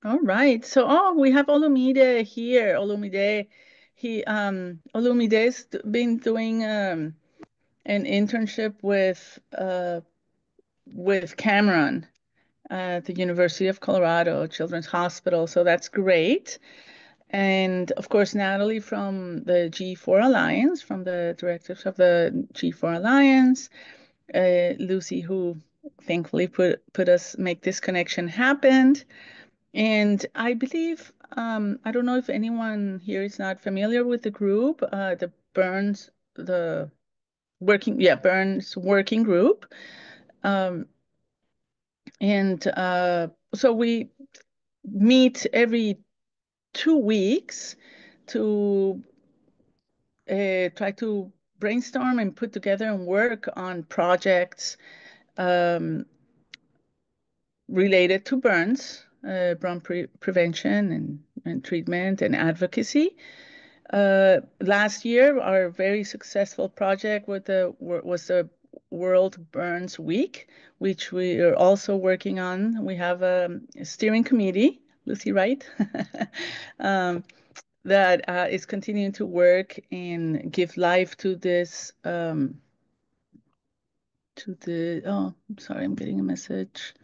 All right. So, we have Olumide here. Olumide's been doing an internship with Cameron at the University of Colorado Children's Hospital. So that's great. And of course, Natalie from the G4 Alliance, from the directors of the G4 Alliance, Lucy, who thankfully make this connection happen. And I believe, I don't know if anyone here is not familiar with the group, the Burns Working Group. Um, and so we meet every 2 weeks to try to brainstorm and put together and work on projects um, related to burn prevention and treatment and advocacy. Last year, our very successful project was the World Burns Week, which we are also working on. We have a steering committee, Lucy Wright, um, that is continuing to work and give life to this. I'm sorry, I'm getting a message.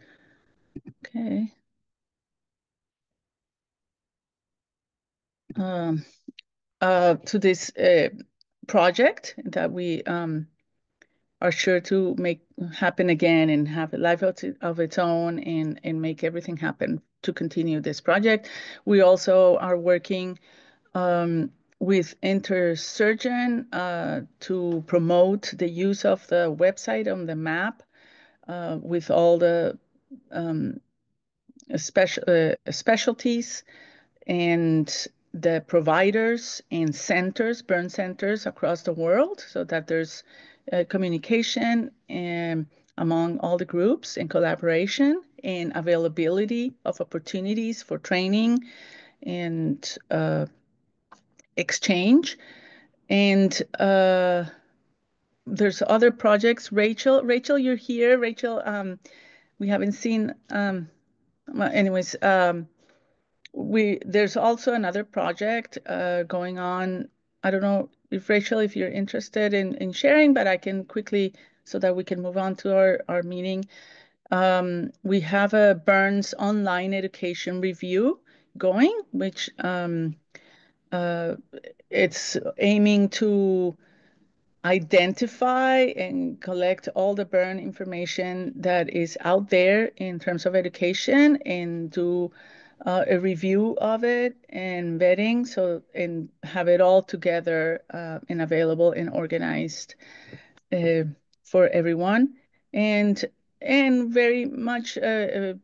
Okay. Um, to this project that we are sure to make happen again and have a life of its own and make everything happen to continue this project. We also are working with InterSurgeon to promote the use of the website on the map with all the um, specialties and the providers and burn centers across the world, so that there's communication among all the groups and collaboration and availability of opportunities for training and exchange. And there's other projects. Rachel, you're here. Rachel, we haven't seen. Well, anyways, there's also another project going on. I don't know if Rachel, if you're interested in sharing, but I can quickly so that we can move on to our meeting. We have a Burns online education review going, which uh, it's aiming to identify and collect all the burn information that is out there in terms of education and do a review of it and vetting and have it all together and available and organized uh, for everyone. And very much a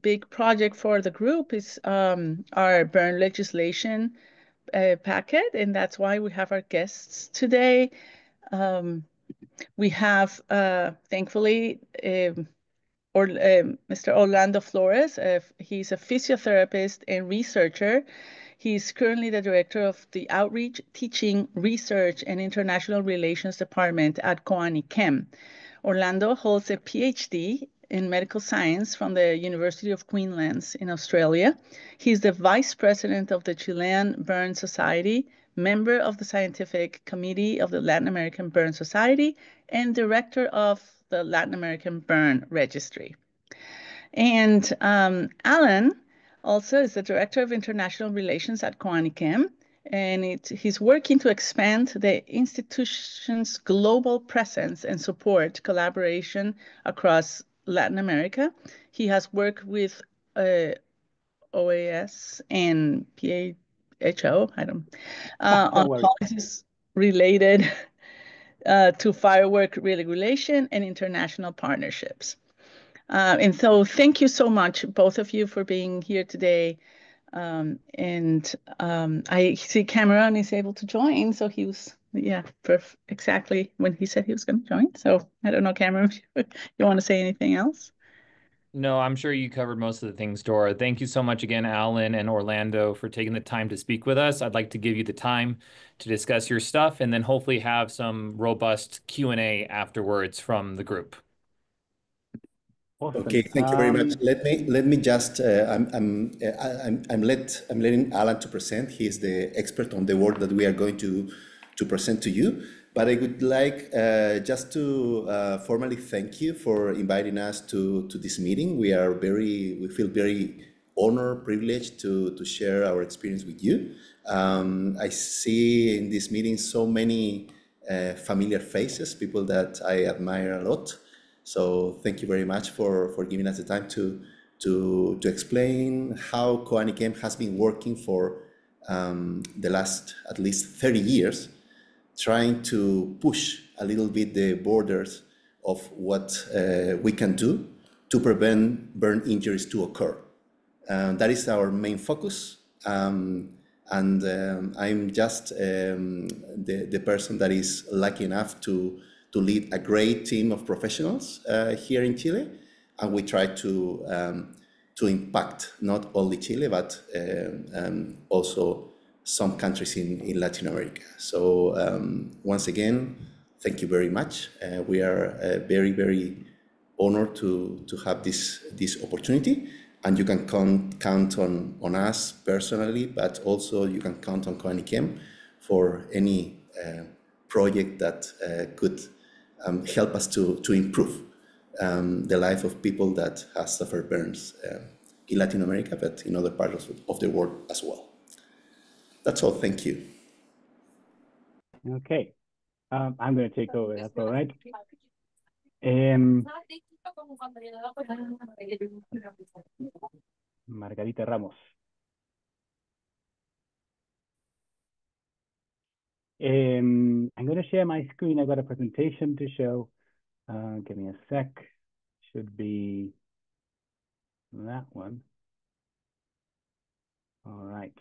big project for the group is our burn legislation packet, and that's why we have our guests today. Um, we have, thankfully, Mr. Orlando Flores. He's a physiotherapist and researcher. He's currently the director of the Outreach, Teaching, Research, and International Relations Department at Koani Chem. Orlando holds a PhD in medical science from the University of Queensland in Australia. He's the vice president of the Chilean Burn Society, member of the scientific committee of the Latin American Burn Society, and director of the Latin American Burn Registry. And Alan also is the director of international relations at Koani Chem, and he's working to expand the institution's global presence and support collaboration across Latin America. He has worked with OAS and PAHO, I don't, on No worries. policies related to firework regulation and international partnerships. And so thank you so much, both of you, for being here today. And I see Cameron is able to join, so he was, yeah, exactly when he said he was going to join. So I don't know, Cameron, if you want to say anything else? No, I'm sure you covered most of the things, Dora. Thank you so much again, Alan and Orlando, for taking the time to speak with us. I'd like to give you the time to discuss your stuff and then hopefully have some robust Q&A afterwards from the group. Awesome. Okay, thank you very much. Let me just I'm letting Alan to present. He is the expert on the work that we are going to present to you. But I would like just to formally thank you for inviting us to this meeting. We feel very honored, privileged to share our experience with you. I see in this meeting so many familiar faces, people that I admire a lot. So thank you very much for giving us the time to explain how Coanikem has been working for the last at least 30 years, trying to push a little bit the borders of what we can do to prevent burn injuries to occur. That is our main focus. I'm just the person that is lucky enough to lead a great team of professionals here in Chile, and we try to impact not only Chile but also some countries in Latin America. So once again, thank you very much. We are very, very honored to have this opportunity, and you can count on us personally, but also you can count on Coanikem for any project that could help us to improve the life of people that have suffered burns in Latin America, but in other parts of the world as well. That's all. Thank you. Okay. I'm going to take over. That's all right. Margarita Ramos. I'm going to share my screen. I've got a presentation to show. Give me a sec. Should be that one. All right.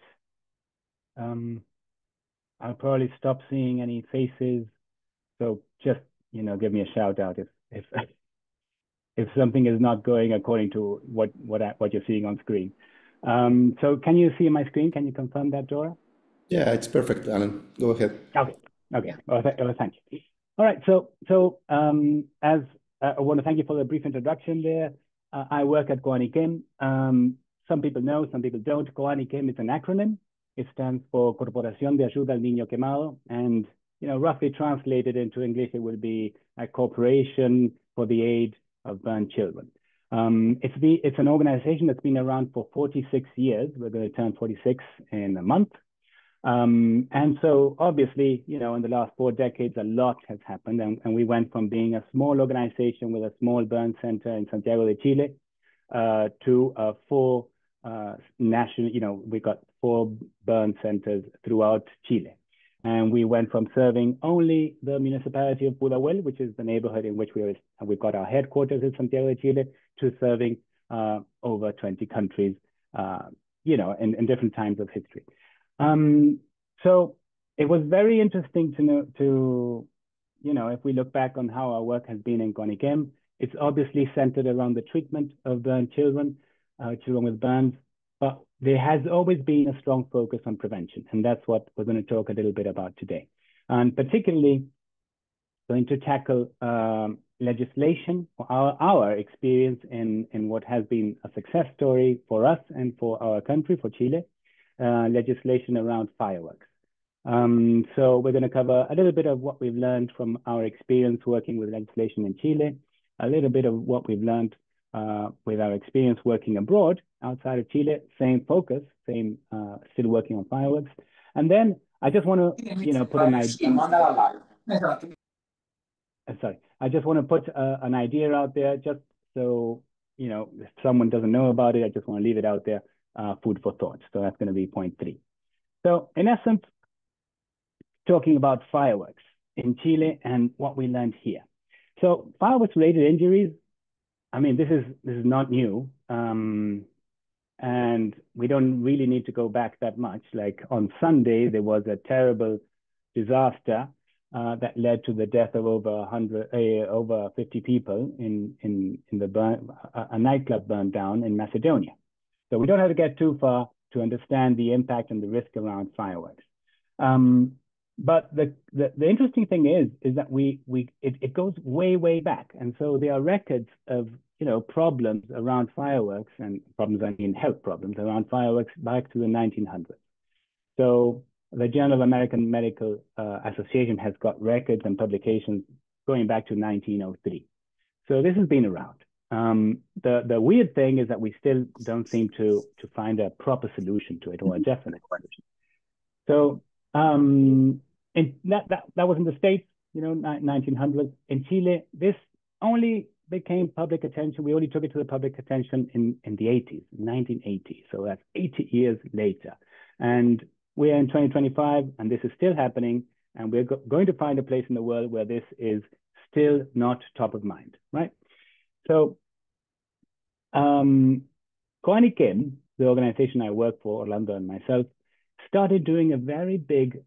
I'll probably stop seeing any faces. So just, give me a shout out if something is not going according to what you're seeing on screen. So can you see my screen? Can you confirm that, Dora? Yeah, it's perfect, Alan. Go ahead. Okay. Yeah. Well, thank you. All right. So as I want to thank you for the brief introduction there. I work at Coanikem. Some people know, some people don't. Coanikem is an acronym. It stands for Corporación de Ayuda al Niño Quemado, and roughly translated into English, it would be a corporation for the aid of burned children. It's an organization that's been around for 46 years. We're going to turn 46 in a month. And so obviously, in the last 4 decades, a lot has happened. And we went from being a small organization with a small burn center in Santiago de Chile to 4 national, we got 4 burn centers throughout Chile. And we went from serving only the municipality of Pudahuel, which is the neighborhood in which we've got our headquarters in Santiago de Chile, to serving over 20 countries, in different times of history. So it was very interesting to know, if we look back on how our work has been in Coanikem, it's obviously centered around the treatment of burned children, children with burns, but there has always been a strong focus on prevention. And that's what we're going to talk a little bit about today. And particularly going to tackle legislation, our experience in what has been a success story for us and for our country, for Chile, legislation around fireworks. So we're going to cover a little bit of what we've learned from our experience working with legislation in Chile, a little bit of what we've learned with our experience working abroad outside of Chile, same focus, still working on fireworks. And then I just want to, put an idea. Sorry, I just want to put an idea out there, just so, if someone doesn't know about it, I just want to leave it out there, food for thought. So that's going to be point 3. So in essence, talking about fireworks in Chile and what we learned here. So fireworks related injuries, I mean, this is not new. And we don't really need to go back that much. Like on Sunday, there was a terrible disaster that led to the death of over 50 people in a nightclub burned down in Macedonia. So we don't have to get too far to understand the impact and the risk around fireworks. But the interesting thing is that it goes way back, and so there are records of problems around fireworks, and problems, I mean health problems around fireworks, back to the 1900s. So the Journal of American Medical Association has got records and publications going back to 1903. So this has been around. The weird thing is that we still don't seem to find a proper solution to it, or a definite solution. So that was in the States, 1900s. In Chile, this only became public attention. We only took it to the public attention in the 80s, 1980. So that's 80 years later. And we're in 2025, and this is still happening. And we're going to find a place in the world where this is still not top of mind, right? So Koani Kim, the organization I work for, Orlando and myself, started doing a very big,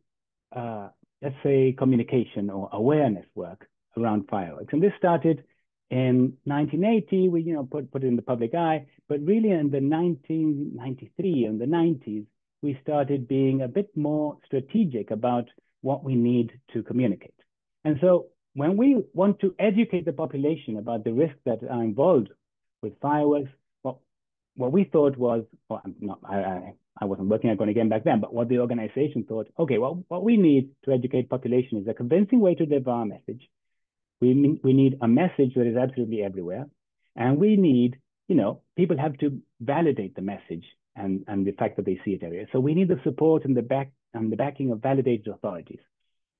let's say, communication or awareness work around fireworks. And this started in 1980. We, put it in the public eye, but really in the 1993 and the 90s, we started being a bit more strategic about what we need to communicate. And so when we want to educate the population about the risks that are involved with fireworks, what we thought was, well, I wasn't working at Koani Kim back then, but what the organization thought, okay, well, what we need to educate population is a convincing way to deliver our message. We need a message that is absolutely everywhere. And we need, people have to validate the message and the fact that they see it everywhere. So we need the support and the backing of validated authorities.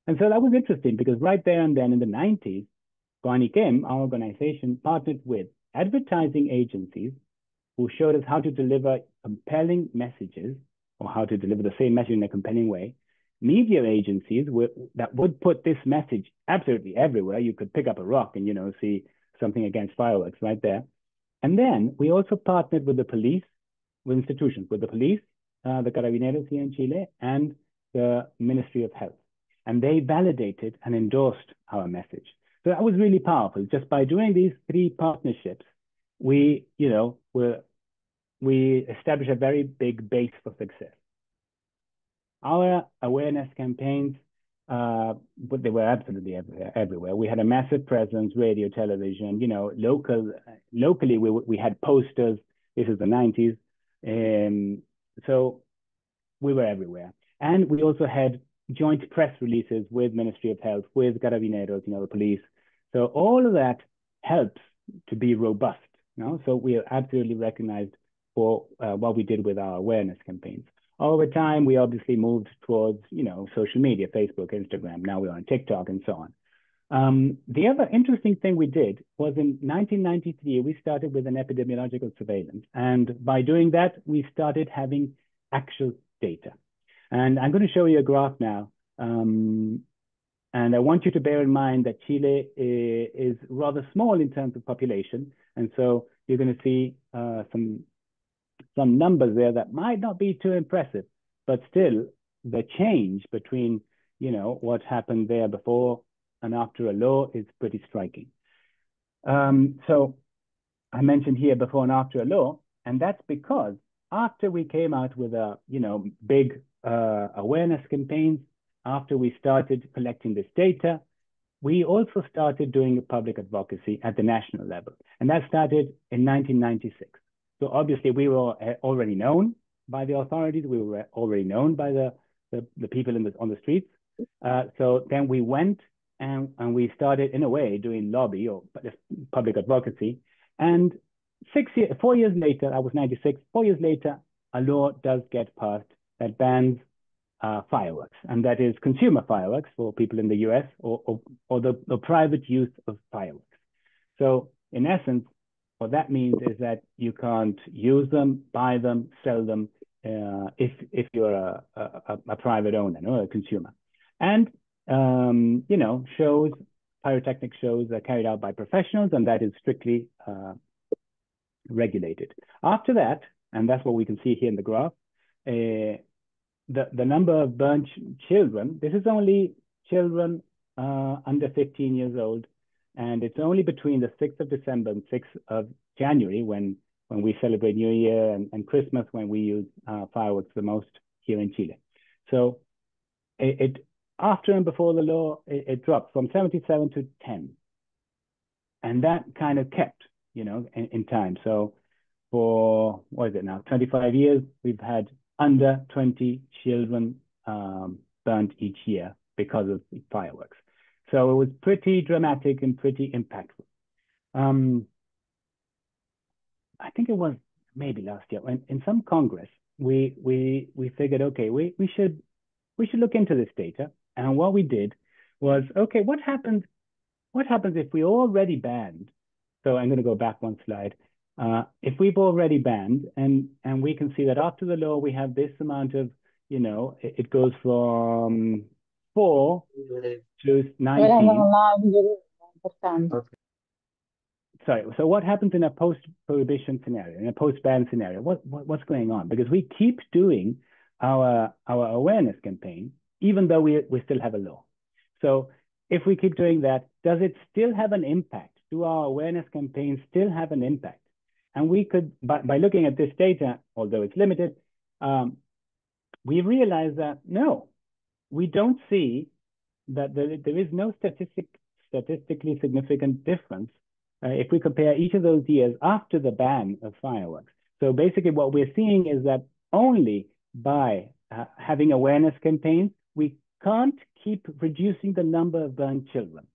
And so that was interesting, because right there and then in the 90s, Koani Kim, our organization, partnered with advertising agencies who showed us how to deliver compelling messages, or how to deliver the same message in a compelling way. Media agencies that would put this message absolutely everywhere. You could pick up a rock and, see something against fireworks right there. And then we also partnered with the police, with institutions, with the police, the Carabineros here in Chile, and the Ministry of Health. And they validated and endorsed our message. So that was really powerful. Just by doing these three partnerships, we established a very big base for success. Our awareness campaigns, but they were absolutely everywhere. We had a massive presence, radio, television, locally we had posters. This is the 90s. So we were everywhere. And we also had joint press releases with Ministry of Health, with Carabineros, the police. So all of that helps to be robust. So we are absolutely recognized for what we did with our awareness campaigns. Over time, we obviously moved towards, social media, Facebook, Instagram. Now we're on TikTok and so on. The other interesting thing we did was in 1993, we started with an epidemiological surveillance. And by doing that, we started having actual data. And I'm going to show you a graph now. And I want you to bear in mind that Chile is rather small in terms of population. And so you're going to see some numbers there that might not be too impressive, but still the change between, what happened there before and after a law is pretty striking. So I mentioned here before and after a law, and that's because after we came out with a, big awareness campaigns, after we started collecting this data, we also started doing public advocacy at the national level. And that started in 1996. So obviously we were already known by the authorities. We were already known by the people on the streets. So then we went and we started, in a way, doing lobby or public advocacy. And 4 years later, I was 96, 4 years later, a law does get passed that bans fireworks, and that is consumer fireworks for people in the US, or the private use of fireworks. So in essence, what that means is that you can't use them, buy them, sell them if you're a private owner or a consumer. And pyrotechnic shows are carried out by professionals, and that is strictly regulated. After that, and that's what we can see here in the graph, the number of burnt children, this is only children under 15 years old, and it's only between the 6th of December and 6th of January when we celebrate New Year and Christmas, when we use fireworks the most here in Chile. So it after and before the law, it dropped from 77 to 10. And that kind of kept in time. So for, what is it now, 25 years, we've had under 20 children burnt each year because of fireworks. So it was pretty dramatic and pretty impactful. I think it was maybe last year when in some Congress, we figured, okay, we should look into this data. And what we did was, okay, what happens if we already banned? So I'm going to go back one slide. If we've already banned, and we can see that after the law, we have this amount of, it goes from 4 to 19. Sorry, so what happens in a post-prohibition scenario, in a post-ban scenario? What's going on? Because we keep doing our awareness campaign, even though we still have a law. So if we keep doing that, does it still have an impact? Do our awareness campaigns still have an impact? And we could, by looking at this data, although it's limited, we realize that no, we don't see that there is no statistically significant difference if we compare each of those years after the ban of fireworks. So basically what we're seeing is that only by having awareness campaigns, we can't keep reducing the number of burnt children.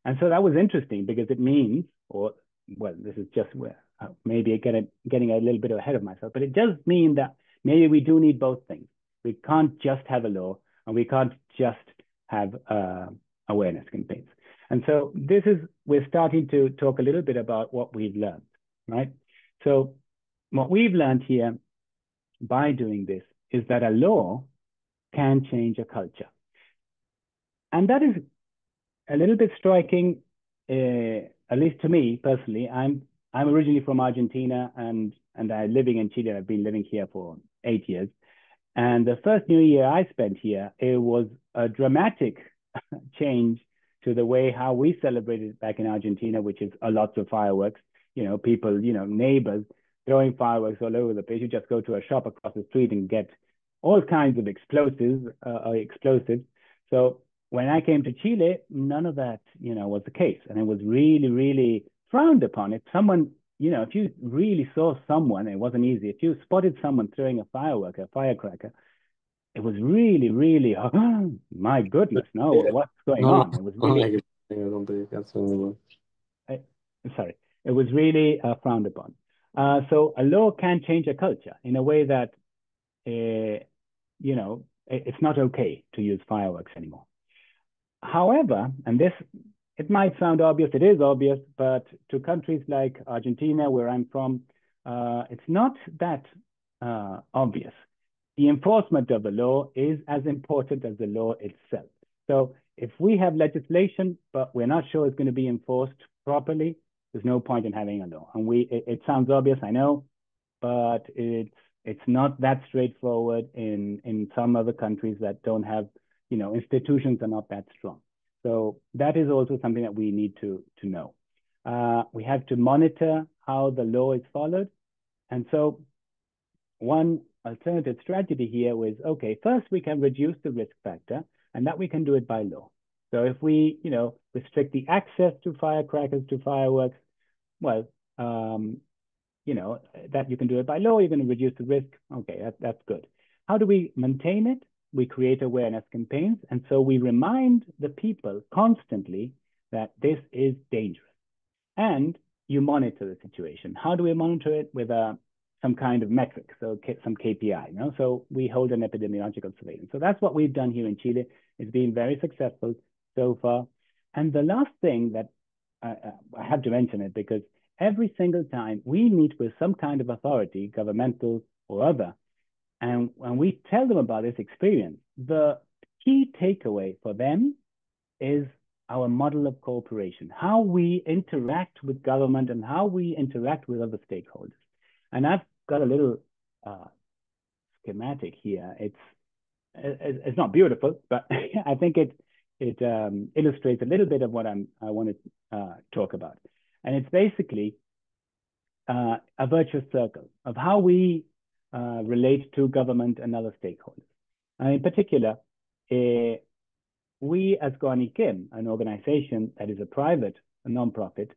And so that was interesting because it means, or well, this is just where maybe getting a little bit ahead of myself, but it does mean that maybe we do need both things. We can't just have a law and we can't just have awareness campaigns. And so we're starting to talk a little bit about what we've learned, right? So what we've learned here by doing this is that a law can change a culture. And that is a little bit striking, at least to me personally. I'm originally from Argentina and I'm living in Chile. I've been living here for 8 years. And the first New Year I spent here, it was a dramatic change to the way how we celebrated back in Argentina, which is a lot of fireworks, people, neighbors throwing fireworks all over the place. You just go to a shop across the street and get all kinds of explosives. So when I came to Chile, none of that, was the case. And it was really, really frowned upon. If someone, if you really saw someone, it wasn't easy. If you spotted someone throwing a firecracker, it was really, really, oh, my goodness, no, what's going on? It was really, sorry, it was really frowned upon. So a law can change a culture in a way that, it's not okay to use fireworks anymore. However, and this, it might sound obvious, it is obvious, but to countries like Argentina, where I'm from, it's not that obvious. The enforcement of the law is as important as the law itself. So if we have legislation, but we're not sure it's going to be enforced properly, there's no point in having a law. And it sounds obvious, I know, but it's not that straightforward in some other countries that don't have, institutions are not that strong. So that is also something that we need to know. We have to monitor how the law is followed. And so one alternative strategy here was, okay, first we can reduce the risk factor, and that we can do it by law. So if we, restrict the access to firecrackers, to fireworks, well, that you can do it by law, you're going to reduce the risk. Okay, that's good. How do we maintain it? We create awareness campaigns. And so we remind the people constantly that this is dangerous. And you monitor the situation. How do we monitor it? With some kind of metric, so some KPI, So we hold an epidemiological surveillance. So that's what we've done here in Chile. It's been very successful so far. And the last thing that I have to mention it because every single time we meet with some kind of authority, governmental or other, and when we tell them about this experience, the key takeaway for them is our model of cooperation, how we interact with government and how we interact with other stakeholders. And I've got a little schematic here. It's not beautiful, but I think it illustrates a little bit of what I want to talk about. And it's basically a virtuous circle of how we relate to government and other stakeholders. And in particular, we as Goanikim, an organization that is a private, a nonprofit,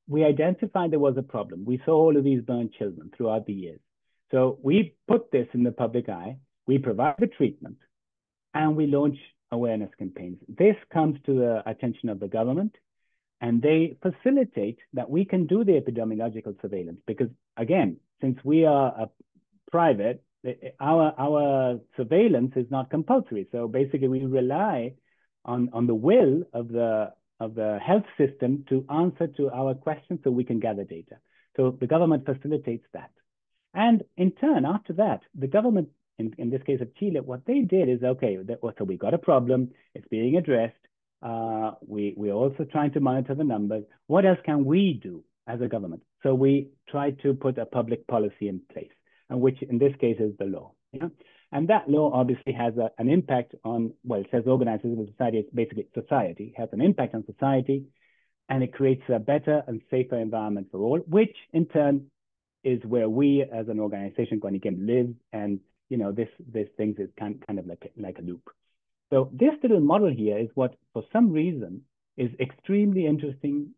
we identified there was a problem. We saw all of these burnt children throughout the years. So we put this in the public eye, we provide the treatment, and we launch awareness campaigns. This comes to the attention of the government, and they facilitate that we can do the epidemiological surveillance because, again, since we are a private, our surveillance is not compulsory. So basically, we rely on the will of the health system to answer to our questions so we can gather data. So the government facilitates that. And in turn, after that, the government, in this case of Chile, what they did is, okay, so we got a problem, it's being addressed. We're also trying to monitor the numbers. What else can we do as a government? So we try to put a public policy in place, and which in this case is the law. Yeah? And that law obviously has an impact on, well, it says organized civil society, it's basically society, has an impact on society, and it creates a better and safer environment for all, which in turn is where we as an organization, GuaniChem, live. And, you know, this thing is kind of like a loop. So this little model here is what, for some reason, is extremely interesting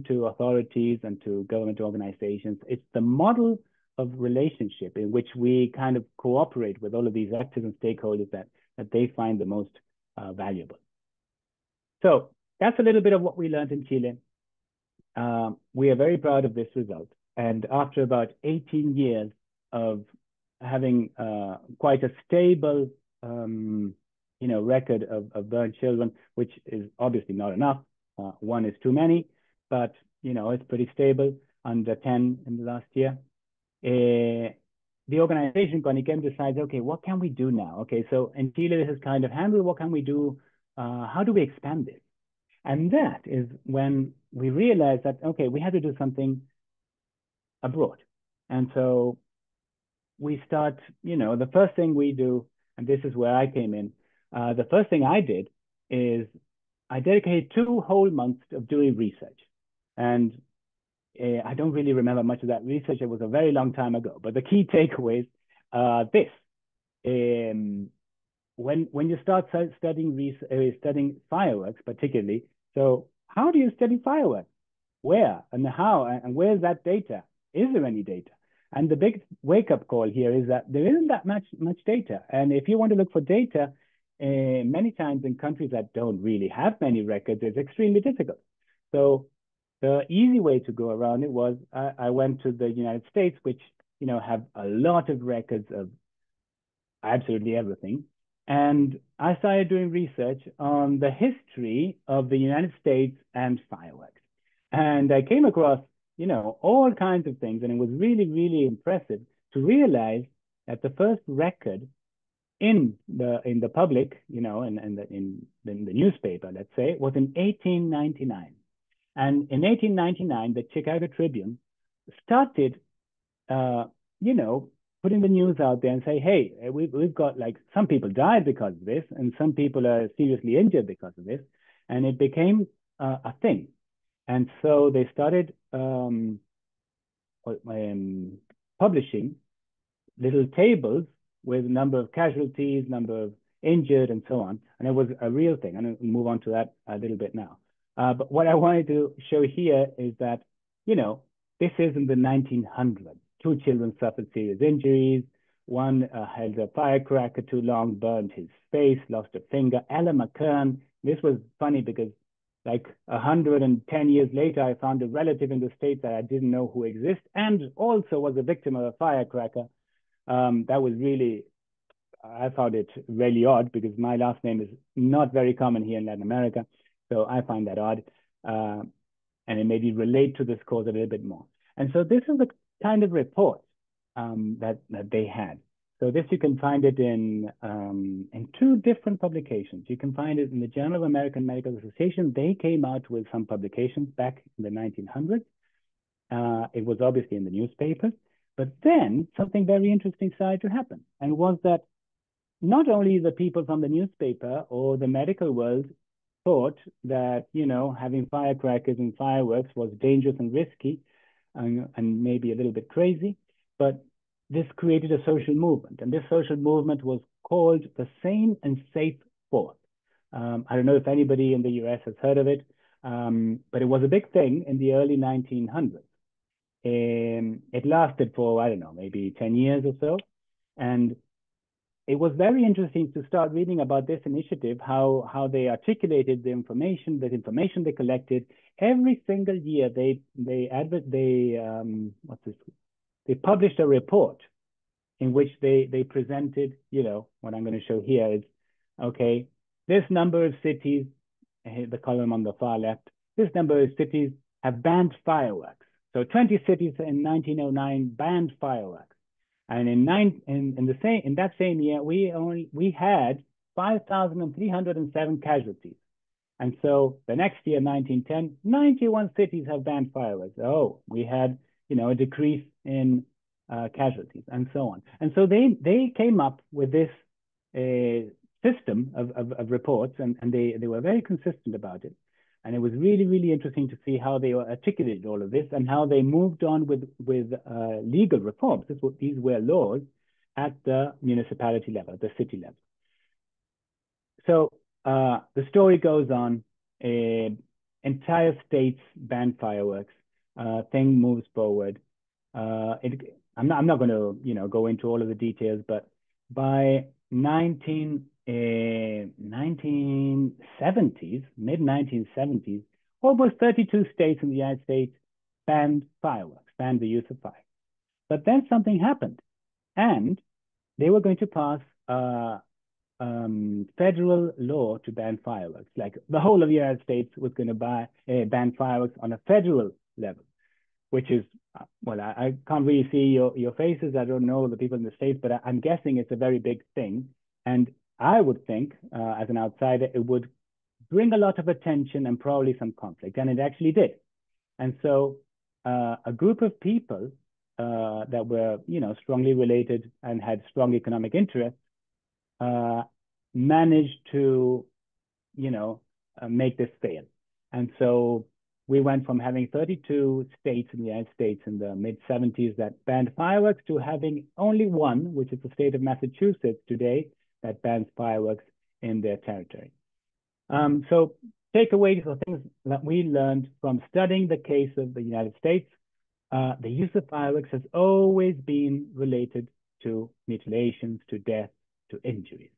to authorities and to government organizations. It's the model of relationship in which we kind of cooperate with all of these actors and stakeholders that they find the most valuable. So that's a little bit of what we learned in Chile. We are very proud of this result. And after about 18 years of having quite a stable record of burnt children, which is obviously not enough. One is too many, but it's pretty stable, under 10 in the last year. The organization GuaniChem decides, okay, what can we do now? Okay, so in Chile this is kind of handled. What can we do? How do we expand this? And that is when we realized that, okay, we had to do something abroad. And so we start, the first thing we do, and this is where I came in, the first thing I did is I dedicated 2 whole months of doing research. And I don't really remember much of that research. It was a very long time ago. But the key takeaways are this. When you start studying fireworks, particularly, so how do you study fireworks? Where and how? And where is that data? Is there any data? And the big wake-up call here is that there isn't that much data. And if you want to look for data, many times in countries that don't really have many records, it's extremely difficult. So the easy way to go around it was I went to the United States, which have a lot of records of absolutely everything. And I started doing research on the history of the United States and fireworks. And I came across all kinds of things. And it was really, really impressive to realize that the first record in the public, in the newspaper, let's say, was in 1899. And in 1899, the Chicago Tribune started, putting the news out there and say, hey, we've got some people died because of this, and some people are seriously injured because of this. And it became a thing. And so they started publishing little tables with number of casualties, number of injured, and so on. And it was a real thing. I'm going to move on to that a little bit now. But what I wanted to show here is that, this is in the 1900s. 2 children suffered serious injuries. One held a firecracker too long, burned his face, lost a finger. Ella McKern, this was funny because 110 years later, I found a relative in the States that I didn't know who exists and also was a victim of a firecracker. That was really, I found it really odd because my last name is not very common here in Latin America. So I find that odd. And it made me relate to this cause a little bit more. And so this is the kind of report that they had. So this, you can find it in 2 different publications. You can find it in the Journal of American Medical Association. They came out with some publications back in the 1900s. It was obviously in the newspapers. But then something very interesting started to happen, and was that not only the people from the newspaper or the medical world thought that, having firecrackers and fireworks was dangerous and risky and maybe a little bit crazy, but this created a social movement. And this social movement was called the Sane and Safe Fourth. I don't know if anybody in the US has heard of it, But it was a big thing in the early 1900s. It lasted for, I don't know, maybe 10 years or so. And it was very interesting to start reading about this initiative, how they articulated the information they collected. Every single year they published a report in which they presented, what I'm going to show here is, okay, this number of cities, the column on the far left, this number of cities have banned fireworks. So 20 cities in 1909 banned fireworks. And in that same year, we had 5,307 casualties. And so the next year, 1910, 91 cities have banned fireworks. Oh, we had, a decrease in casualties and so on. And so they came up with this system of reports, and they were very consistent about it. And it was really, really interesting to see how they articulated all of this and how they moved on with legal reforms. These were laws at the municipality level, the city level. So the story goes on. Entire states ban fireworks. Thing moves forward. I'm not going to go into all of the details, but by 1970s, mid-1970s, almost 32 states in the United States banned fireworks, banned the use of fire. But then something happened, and they were going to pass federal law to ban fireworks. Like the whole of the United States was going to ban fireworks on a federal level, which is, well, I can't really see your faces. I don't know the people in the States, but I'm guessing it's a very big thing. And I would think, as an outsider, it would bring a lot of attention and probably some conflict, and it actually did. And so a group of people that were, strongly related and had strong economic interests managed to, make this fail. And so we went from having 32 states in the United States in the mid-70s that banned fireworks to having only one, which is the state of Massachusetts today, that bans fireworks in their territory. So takeaways or things that we learned from studying the case of the United States, the use of fireworks has always been related to mutilations, to death, to injuries.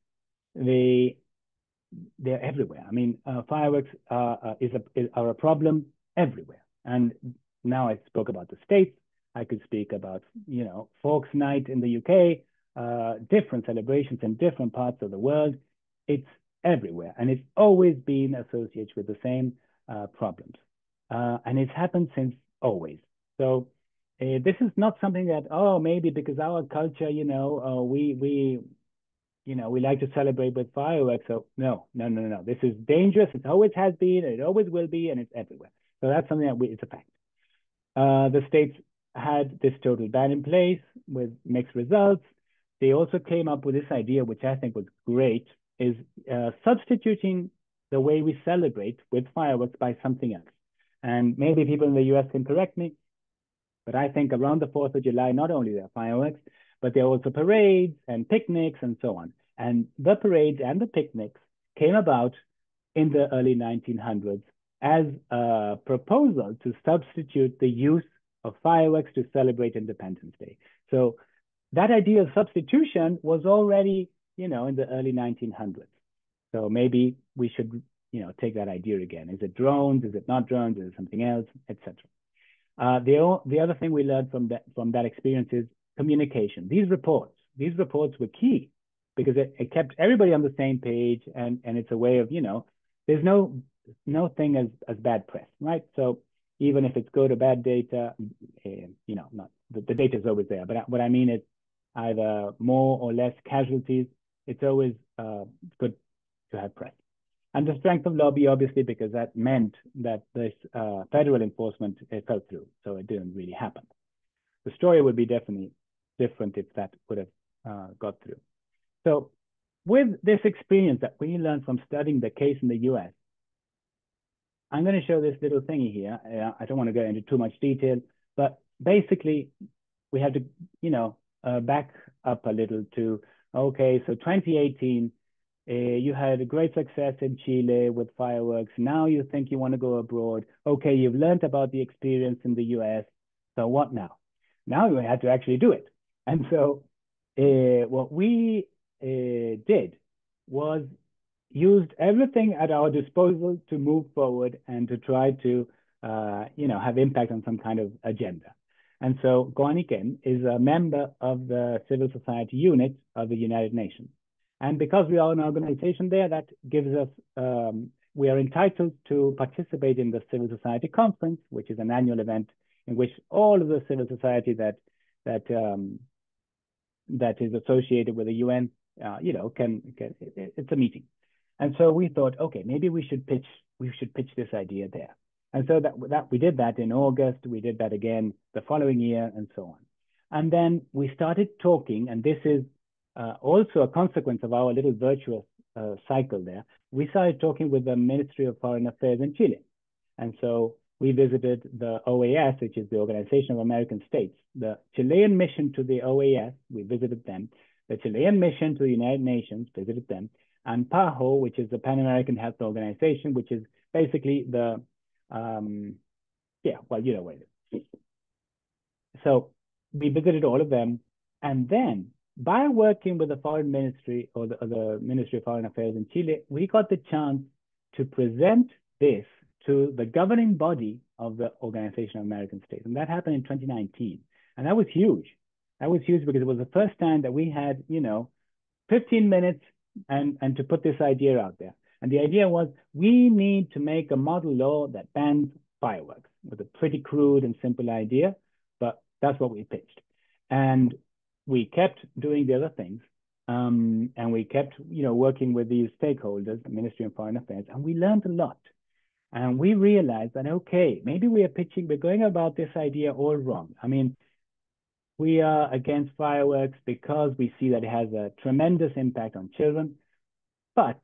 They're everywhere. I mean, fireworks are a problem everywhere. And now I spoke about the States. I could speak about, Folks Night in the UK, different celebrations in different parts of the world. It's everywhere. And it's always been associated with the same problems. And it's happened since always. So this is not something that, maybe because our culture, we like to celebrate with fireworks. So no. This is dangerous. It always has been, and it always will be, and it's everywhere. So that's something that it's a fact. The states had this total ban in place with mixed results. They also came up with this idea, which I think was great, is substituting the way we celebrate with fireworks by something else. And maybe people in the US can correct me, but I think around the 4th of July, not only there are fireworks, but there are also parades and picnics and so on. And the parades and the picnics came about in the early 1900s as a proposal to substitute the use of fireworks to celebrate Independence Day. So that idea of substitution was already, in the early 1900s. So maybe we should, take that idea again. Is it drones? Is it not drones? Is it something else, etc. The other thing we learned from that experience is communication. These reports were key because it kept everybody on the same page, and it's a way of, there's no thing as bad press, right? So even if it's good or bad data, not the data is always there. But what I mean is either more or less casualties. It's always good to have press. And the strength of lobby, obviously, because that meant that this federal enforcement fell through, so it didn't really happen. The story would be definitely different if that would have got through. So with this experience that we learned from studying the case in the US, I'm going to show this little thingy here. I don't want to go into too much detail, but basically we have to, back up a little to, okay, so 2018, You had great success in Chile with fireworks. Now you think you want to go abroad. Okay, you've learned about the experience in the US. So what now? Now you had to actually do it. And so what we did was used everything at our disposal to move forward and to try to, have impact on some kind of agenda. And so GOANICEM is a member of the civil society unit of the United Nations. And because we are an organization there, that gives us, we are entitled to participate in the Civil Society Conference, which is an annual event in which all of the civil society that is associated with the UN, it's a meeting. And so we thought, okay, maybe we should pitch this idea there. And so that we did that in August. We did that again the following year, and so on. And then we started talking, and this is also a consequence of our little virtuous cycle there. We started talking with the Ministry of Foreign Affairs in Chile. And so we visited the OAS, which is the Organization of American States. The Chilean mission to the OAS, we visited them. The Chilean mission to the United Nations, visited them. And PAHO, which is the Pan American Health Organization, which is basically the, what it is. So we visited all of them. And then by working with the Foreign Ministry or the Ministry of Foreign Affairs in Chile, we got the chance to present this to the governing body of the Organization of American States. And that happened in 2019. And that was huge. That was huge because it was the first time that we had, 15 minutes and to put this idea out there. And the idea was, we need to make a model law that bans fireworks. It was a pretty crude and simple idea, but that's what we pitched. And we kept doing the other things. And we kept, working with these stakeholders, the Ministry of Foreign Affairs, and we learned a lot. And we realized that, okay, maybe we're going about this idea all wrong. I mean, we are against fireworks because we see that it has a tremendous impact on children, but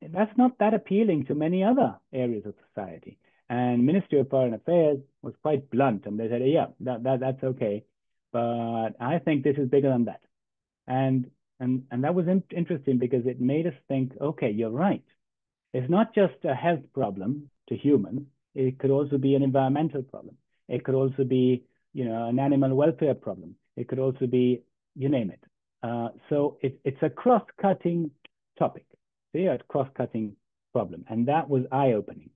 that's not that appealing to many other areas of society. And Ministry of Foreign Affairs was quite blunt, and they said, yeah, that's okay, but I think this is bigger than that. And that was interesting because it made us think, okay, you're right. It's not just a health problem to humans. It could also be an environmental problem. It could also be, an animal welfare problem. It could also be, you name it. So it's a cross-cutting topic. See, a cross-cutting problem. And that was eye-opening.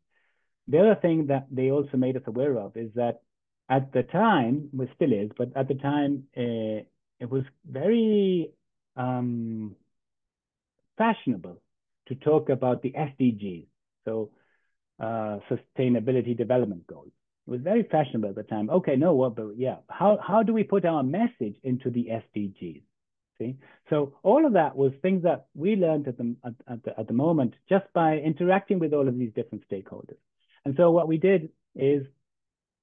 The other thing that they also made us aware of is that at the time, which still is, but at the time, it was very fashionable to talk about the SDGs, so Sustainability Development Goals. It was very fashionable at the time. Okay, no, well, but yeah, how do we put our message into the SDGs? See, so all of that was things that we learned at the moment just by interacting with all of these different stakeholders. And so what we did is,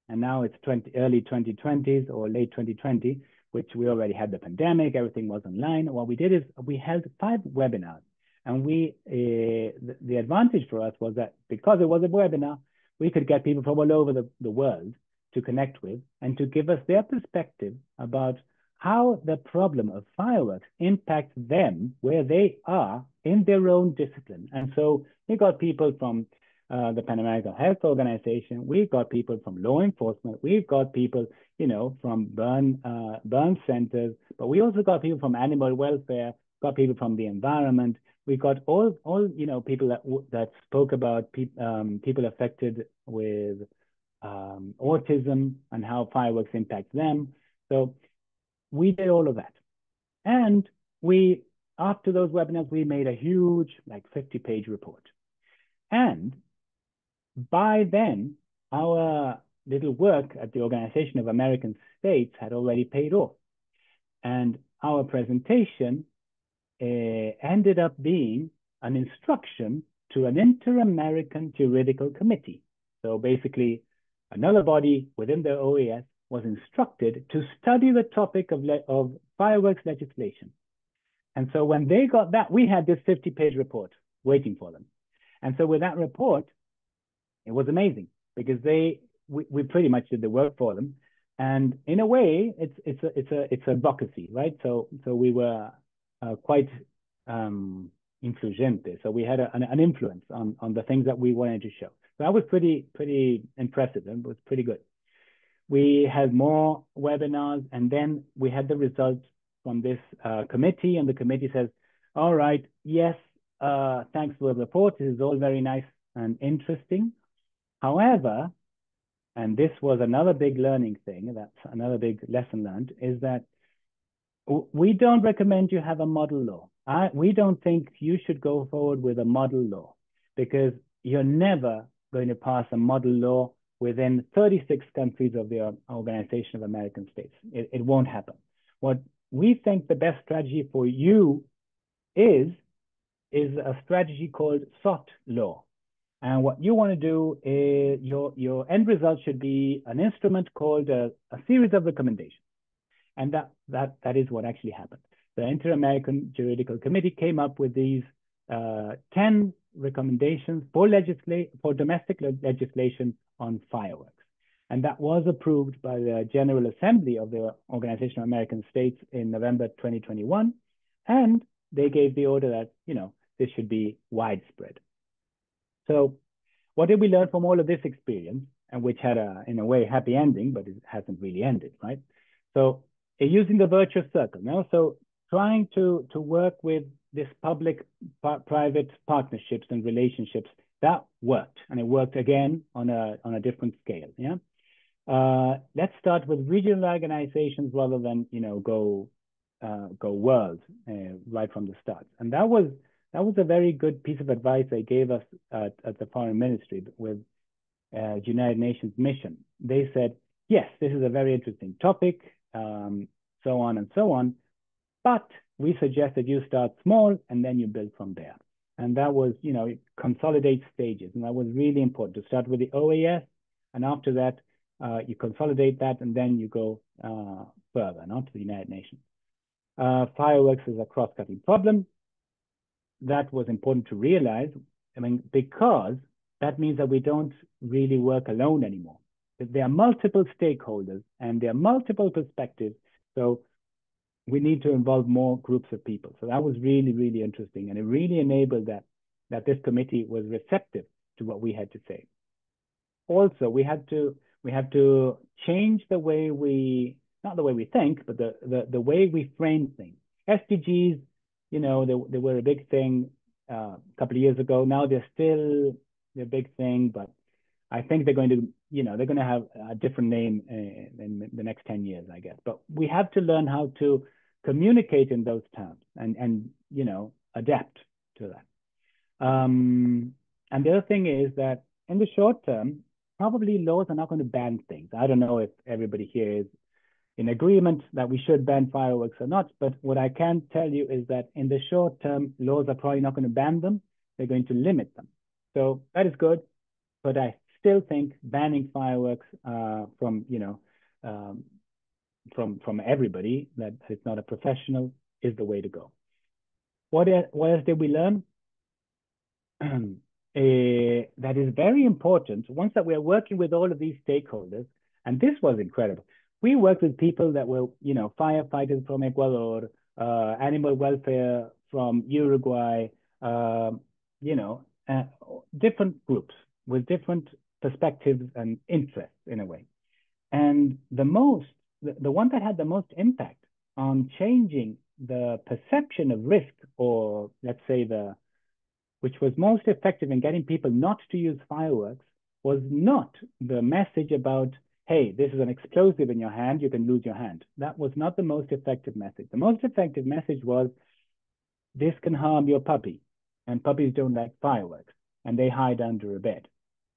and now it's early 2020s or late 2020, which we already had the pandemic, everything was online. What we did is we held 5 webinars. And the advantage for us was that because it was a webinar, we could get people from all over the world to connect with and to give us their perspective about how the problem of fireworks impacts them where they are in their own discipline. And so we got people from the Pan American Health Organization, we've got people from law enforcement, we've got people, from burn centers, but we also got people from animal welfare, got people from the environment. We got all people that spoke about people affected with autism and how fireworks impact them. So we did all of that. And after those webinars, we made a huge, 50-page report. And by then, our little work at the Organization of American States had already paid off. And our presentation ended up being an instruction to an Inter-American Juridical Committee. So basically, another body within the OAS was instructed to study the topic of fireworks legislation. And so when they got that, we had this 50-page report waiting for them. And so with that report, it was amazing because we pretty much did the work for them. And in a way, it's advocacy, right? So we were quite influyente. So we had an influence on the things that we wanted to show. So that was pretty impressive and was pretty good. We had more webinars, and then we had the results from this committee, and the committee says, all right, yes, thanks for the report. This is all very nice and interesting. However, and this was another big learning thing, that's another big lesson learned, is that we don't recommend you have a model law. We don't think you should go forward with a model law, because you're never going to pass a model law within 36 countries of the Organization of American States. It won't happen. What we think the best strategy for you is a strategy called SOT law. And what you want to do is your end result should be an instrument called a series of recommendations. And that is what actually happened. The Inter-American Juridical Committee came up with these 10 recommendations for domestic legislation on fireworks. And that was approved by the General Assembly of the Organization of American States in November 2021. And they gave the order that, this should be widespread. So what did we learn from all of this experience, and which had in a way, happy ending, but it hasn't really ended, right? So using the virtuous circle now, so trying to work with this public-private partnerships and relationships, that worked, and it worked again on a different scale. Yeah. Let's start with regional organizations rather than go world right from the start, and that was a very good piece of advice they gave us at the Foreign Ministry with United Nations mission. They said, yes, this is a very interesting topic, so on and so on, but we suggest that you start small and then you build from there. And that was, consolidate stages. And that was really important to start with the OAS. And after that, you consolidate that and then you go further, not to the United Nations. Fireworks is a cross-cutting problem. That was important to realize, because that means that we don't really work alone anymore. There are multiple stakeholders and there are multiple perspectives. So we need to involve more groups of people. So that was really, really interesting. And it really enabled that this committee was receptive to what we had to say. Also, we had to change the way not the way we think, but the way we frame things. SDGs, they were a big thing a couple of years ago. Now they're a big thing, but I think they're going to have a different name in the next 10 years, I guess. But we have to learn how to communicate in those terms and adapt to that. And the other thing is that in the short term, probably laws are not going to ban things. I don't know if everybody here is in agreement that we should ban fireworks or not, but what I can tell you is that in the short term, laws are probably not going to ban them. They're going to limit them. So that is good, but I still think banning fireworks from everybody that is not a professional is the way to go. What else did we learn? That is very important. Once that we are working with all of these stakeholders, and this was incredible. We worked with people that were, firefighters from Ecuador, animal welfare from Uruguay, different groups with different perspectives and interests in a way. And the one that had the most impact on changing the perception of risk, or let's say which was most effective in getting people not to use fireworks, was not the message about, hey, this is an explosive in your hand, you can lose your hand. That was not the most effective message. The most effective message was, this can harm your puppy, and puppies don't like fireworks, and they hide under a bed.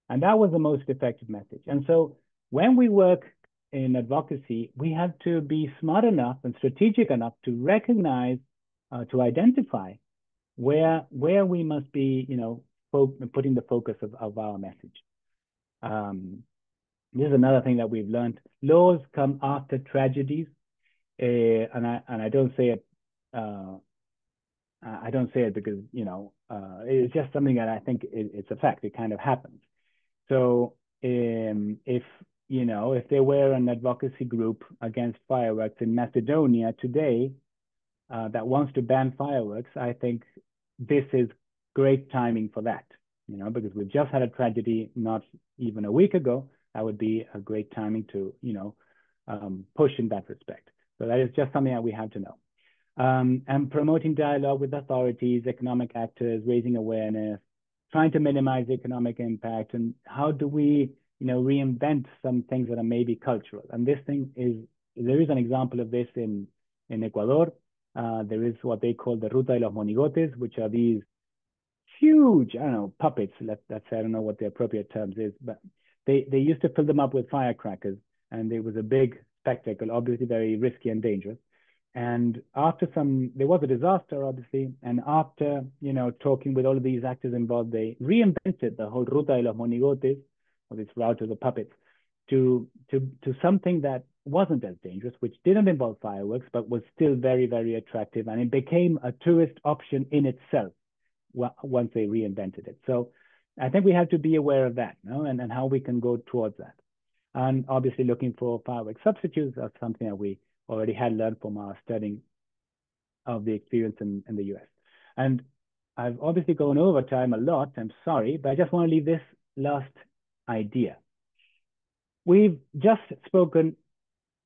And that was the most effective message. And so when we work in advocacy, we have to be smart enough and strategic enough to recognize, to identify where we must be, putting the focus of our message. This is another thing that we've learned. Laws come after tragedies, and I don't say it. I don't say it because it's just something that I think it's a fact. It kind of happens. So if there were an advocacy group against fireworks in Macedonia today that wants to ban fireworks, I think this is great timing for that, you know, because we've just had a tragedy not even a week ago. That would be a great timing to, you know, push in that respect. So that is just something that we have to know. And promoting dialogue with authorities, economic actors, raising awareness, trying to minimize the economic impact, and how do we, you know, reinvent some things that are maybe cultural. And this thing is, there is an example of this in Ecuador. There is what they call the Ruta de los Monigotes, which are these huge, I don't know, puppets. Let's say, I don't know what the appropriate terms is, but they used to fill them up with firecrackers, and it was a big spectacle, obviously very risky and dangerous. And after there was a disaster, obviously, and after, you know, talking with all of these actors involved, they reinvented the whole Ruta de los Monigotes, or this route of the puppets, to something that wasn't as dangerous, which didn't involve fireworks, but was still very, very attractive. And it became a tourist option in itself once they reinvented it. So I think we have to be aware of that, you know, and how we can go towards that. And obviously looking for firework substitutes are something that we already had learned from our studying of the experience in the US. And I've obviously gone over time a lot, I'm sorry, but I just want to leave this last idea. We've just spoken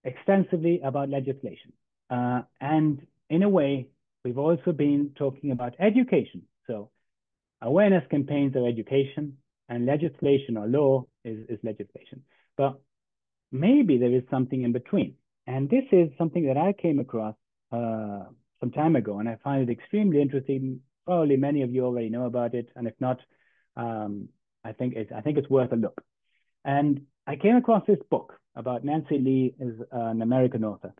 extensively about legislation. And in a way, we've also been talking about education. So awareness campaigns are education, and legislation or law is legislation. But maybe there is something in between. And this is something that I came across some time ago, and I find it extremely interesting. Probably many of you already know about it, and if not, I think it's worth a look. And I came across this book about Nancy Lee, is an American author.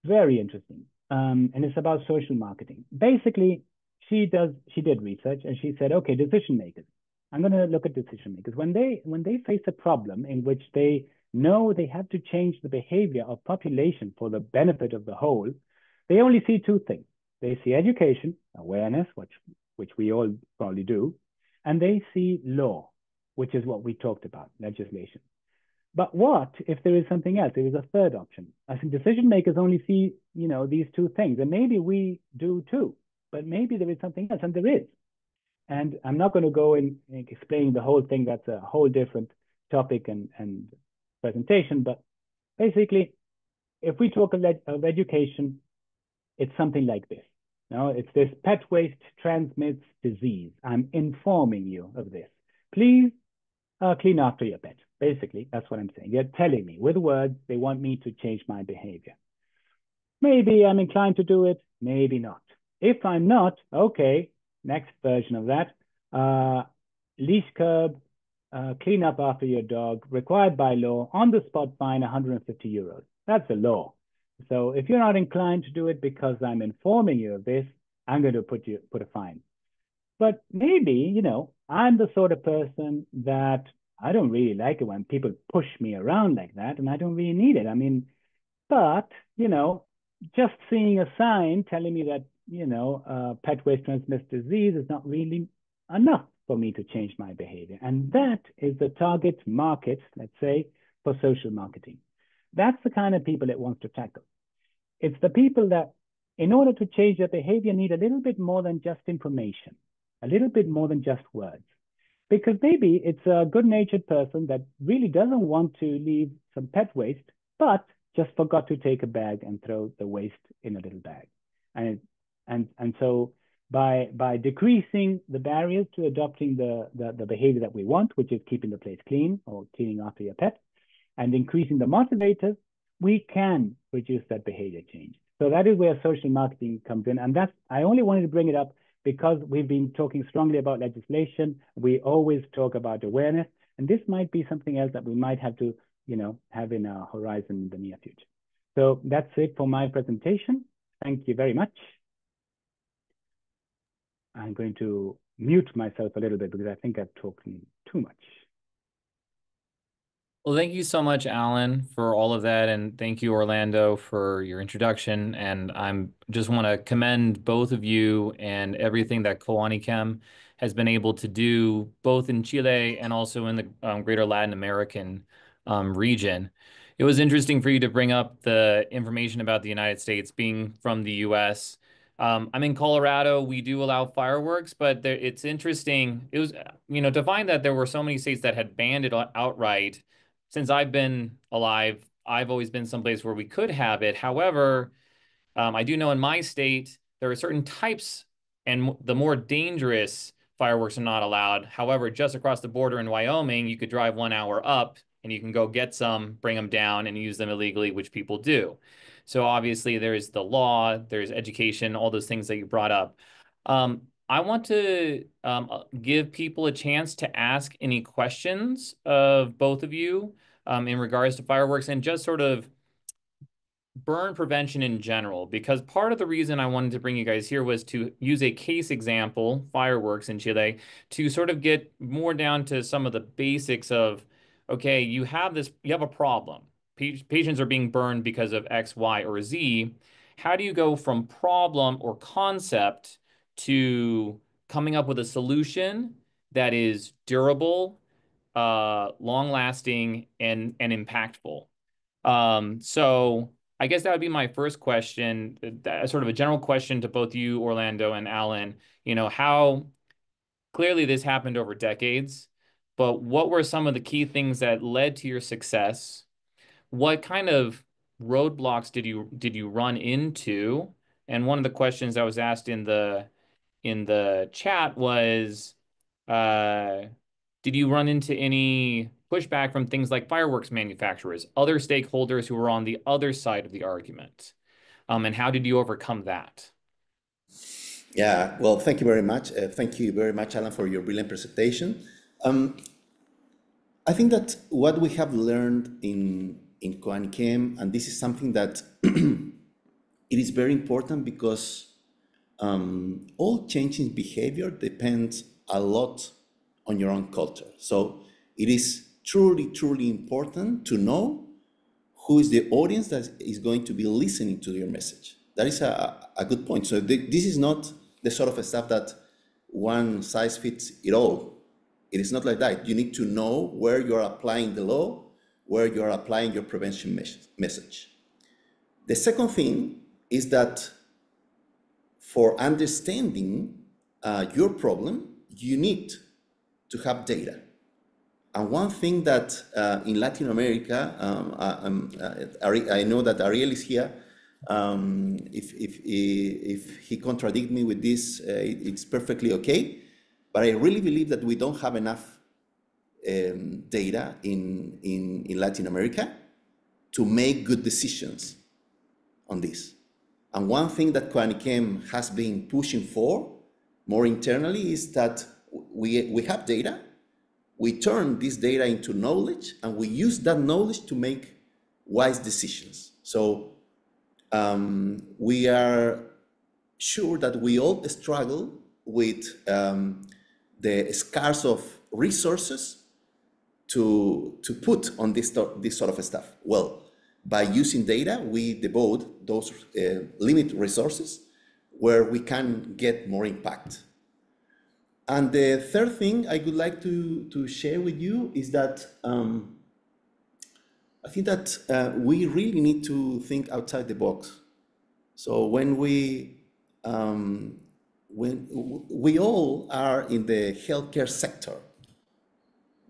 Very interesting, and it's about social marketing. Basically, she did research, and she said, okay, decision makers. I'm going to look at decision makers when they face a problem in which they know they have to change the behavior of population for the benefit of the whole. They only see two things. They see education, awareness, which we all probably do, and they see law, which is what we talked about, legislation. But what if there is something else? There is a third option. I think decision makers only see, you know, these two things, and maybe we do too, but maybe there is something else, and there is. And I'm not going to go in and explain the whole thing. That's a whole different topic and presentation. But basically, if we talk of education, it's something like this. Now, it's this: pet waste transmits disease. I'm informing you of this. Please clean after your pet. Basically, that's what I'm saying. They're telling me with words, they want me to change my behavior. Maybe I'm inclined to do it, maybe not. If I'm not, okay, next version of that, leash curb, clean up after your dog, required by law, on the spot fine, 150 euros. That's the law. So if you're not inclined to do it because I'm informing you of this, I'm going to put a fine. But maybe, you know, I'm the sort of person that I don't really like it when people push me around like that, and I don't really need it. I mean, but, you know, just seeing a sign telling me that, you know, pet waste transmits disease is not really enough for me to change my behavior. And that is the target market, let's say, for social marketing. That's the kind of people it wants to tackle. It's the people that, in order to change their behavior, need a little bit more than just information, a little bit more than just words. Because maybe it's a good-natured person that really doesn't want to leave some pet waste, but just forgot to take a bag and throw the waste in a little bag. And so by decreasing the barriers to adopting the behavior that we want, which is keeping the place clean or cleaning after your pet, and increasing the motivators, we can reduce that behavior change. So that is where social marketing comes in. And that's, I only wanted to bring it up because we've been talking strongly about legislation. We always talk about awareness, and this might be something else that we might have to, you know, have in our horizon in the near future. So that's it for my presentation. Thank you very much. I'm going to mute myself a little bit because I think I've talked too much. Well, thank you so much, Alan, for all of that. And thank you, Orlando, for your introduction. And I'm just want to commend both of you and everything that Coanichem has been able to do, both in Chile and also in the greater Latin American region. It was interesting for you to bring up the information about the United States being from the US. I'm in Colorado. We do allow fireworks, but it's interesting. It was, to find that there were so many states that had banned it outright. Since I've been alive, I've always been someplace where we could have it. However, I do know in my state, there are certain types, and the more dangerous fireworks are not allowed. However, just across the border in Wyoming, you could drive 1 hour up and you can go get some, bring them down, and use them illegally, which people do. So obviously, there's the law, there's education, all those things that you brought up. I want to give people a chance to ask any questions of both of you in regards to fireworks and just sort of burn prevention in general, because part of the reason I wanted to bring you guys here was to use a case example, fireworks in Chile, to sort of get more down to some of the basics of, okay, you have a problem. Patients are being burned because of X, Y, or Z. How do you go from problem or concept to coming up with a solution that is durable, long-lasting, and impactful? So I guess that would be my first question, sort of a general question to both you, Orlando and Alan. How clearly this happened over decades, but what were some of the key things that led to your success? What kind of roadblocks did you run into? And one of the questions I was asked in the chat was, uh, did you run into any pushback from things like fireworks manufacturers, other stakeholders who were on the other side of the argument? And how did you overcome that? Yeah, well, thank you very much. Thank you very much, Alan, for your brilliant presentation. I think that what we have learned in Coanichem, and this is something that it is very important because all changing behavior depends a lot on your own culture. So it is truly, truly important to know who is the audience that is going to be listening to your message. That is a good point. So this is not the sort of stuff that one size fits it all. It is not like that. You need to know where you're applying the law, where you're applying your prevention message. The second thing is that for understanding your problem, you need to have data. And one thing that in Latin America, I know that Ariel is here. If he contradicts me with this, it's perfectly okay. But I really believe that we don't have enough data in Latin America to make good decisions on this. And one thing that Coanichem has been pushing for more internally is that we have data, we turn this data into knowledge, and we use that knowledge to make wise decisions. So we are sure that we all struggle with the scarce of resources to put on this sort of stuff. Well, by using data, we devote those limited resources where we can get more impact. And the third thing I would like to share with you is that I think that we really need to think outside the box. So when we all are in the healthcare sector,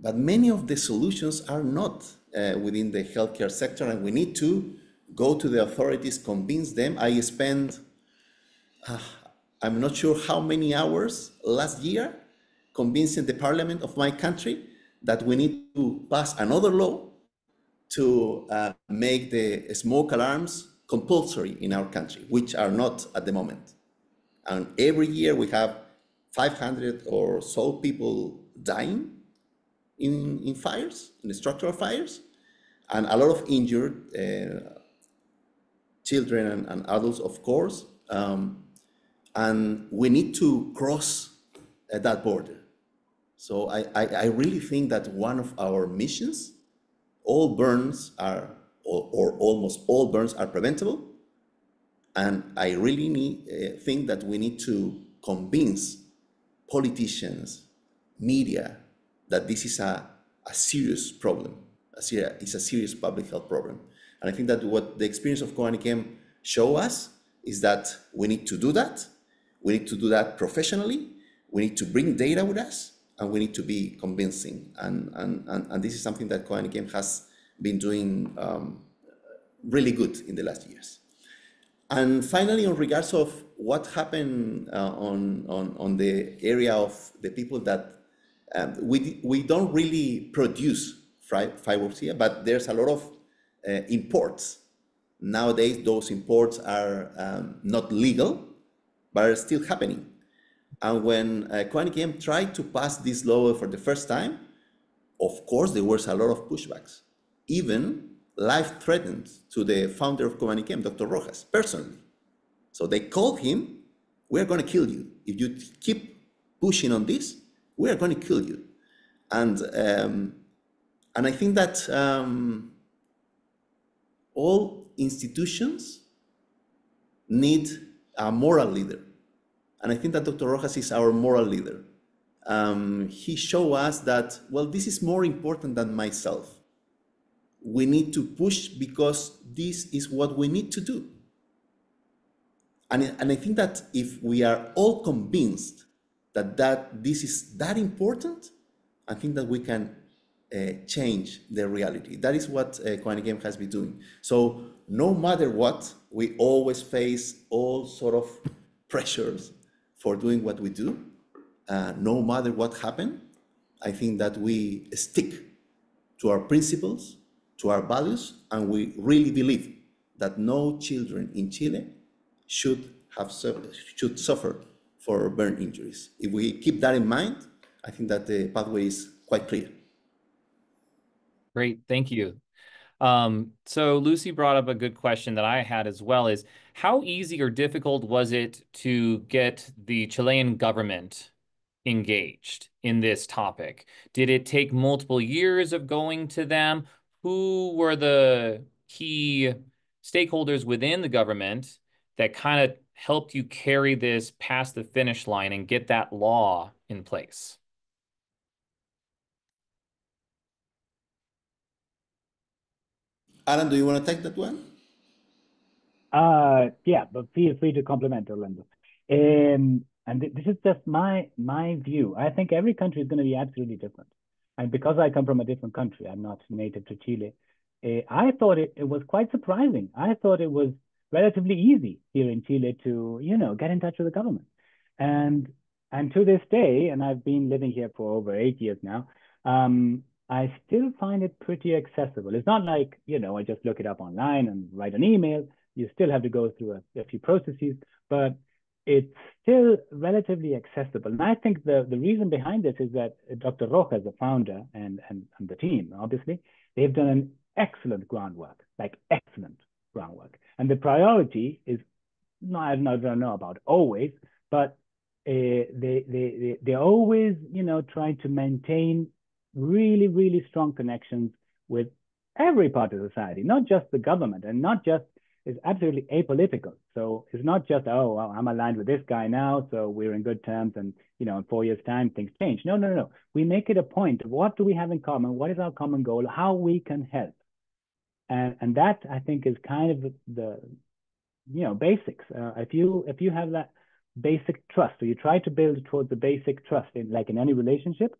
but many of the solutions are not within the healthcare sector, and we need to go to the authorities, convince them. I spent, I'm not sure how many hours last year convincing the parliament of my country that we need to pass another law to make the smoke alarms compulsory in our country, which are not at the moment. And every year we have 500 or so people dying in fires, in structural fires, and a lot of injured children and adults, of course. And we need to cross that border. So I really think that one of our missions, all burns are, or almost all burns are preventable. And I really think that we need to convince politicians, media, that this is a serious problem. It's a serious public health problem. And I think that what the experience of Coanichem show us is that we need to do that. We need to do that professionally. We need to bring data with us, and we need to be convincing. And this is something that Coanikem has been doing really good in the last years. And finally, in regards of what happened on the area of the people that we don't really produce fireworks here, but there's a lot of imports. Nowadays, those imports are not legal, but are still happening. And when Coanikem tried to pass this law for the first time, of course, there was a lot of pushbacks, even life threatened to the founder of Coanikem, Dr. Rojas, personally. So they called him, "We're going to kill you. If you keep pushing on this, we're going to kill you." And I think that all institutions need a moral leader. And I think that Dr. Rojas is our moral leader. He showed us that, well, this is more important than myself. We need to push because this is what we need to do. And I think that if we are all convinced that this is that important, I think that we can change the reality. That is what Coanikem has been doing. So no matter what, we always face all sort of pressures for doing what we do. No matter what happened, I think that we stick to our principles, to our values, and we really believe that no children in Chile should suffer for burn injuries. If we keep that in mind, I think that the pathway is quite clear. Great, thank you. So Lucy brought up a good question that I had as well, is how easy or difficult was it to get the Chilean government engaged in this topic? Did it take multiple years of going to them? Who were the key stakeholders within the government that kind of helped you carry this past the finish line and get that law in place? Alan, do you want to take that one? Yeah, but feel free to compliment Orlando. And this is just my view. I think every country is going to be absolutely different. And because I come from a different country, I'm not native to Chile, I thought it was quite surprising. I thought it was relatively easy here in Chile to, get in touch with the government. And to this day, and I've been living here for over 8 years now, I still find it pretty accessible. It's not like, I just look it up online and write an email. You still have to go through a few processes, but it's still relatively accessible. And I think the reason behind this is that Dr. Rojas, the founder, and the team, obviously, they've done an excellent groundwork, like excellent groundwork. And the priority is, I don't know about always, but they're always, trying to maintain really, really strong connections with every part of society, not just the government, and not just, it's absolutely apolitical. So it's not just, oh, well, I'm aligned with this guy now, so we're in good terms, and in 4 years' time, things change. No. We make it a point of what do we have in common? What is our common goal? How we can help. And that, I think, is kind of the basics. If you have that basic trust, so you try to build towards the basic trust, in any relationship,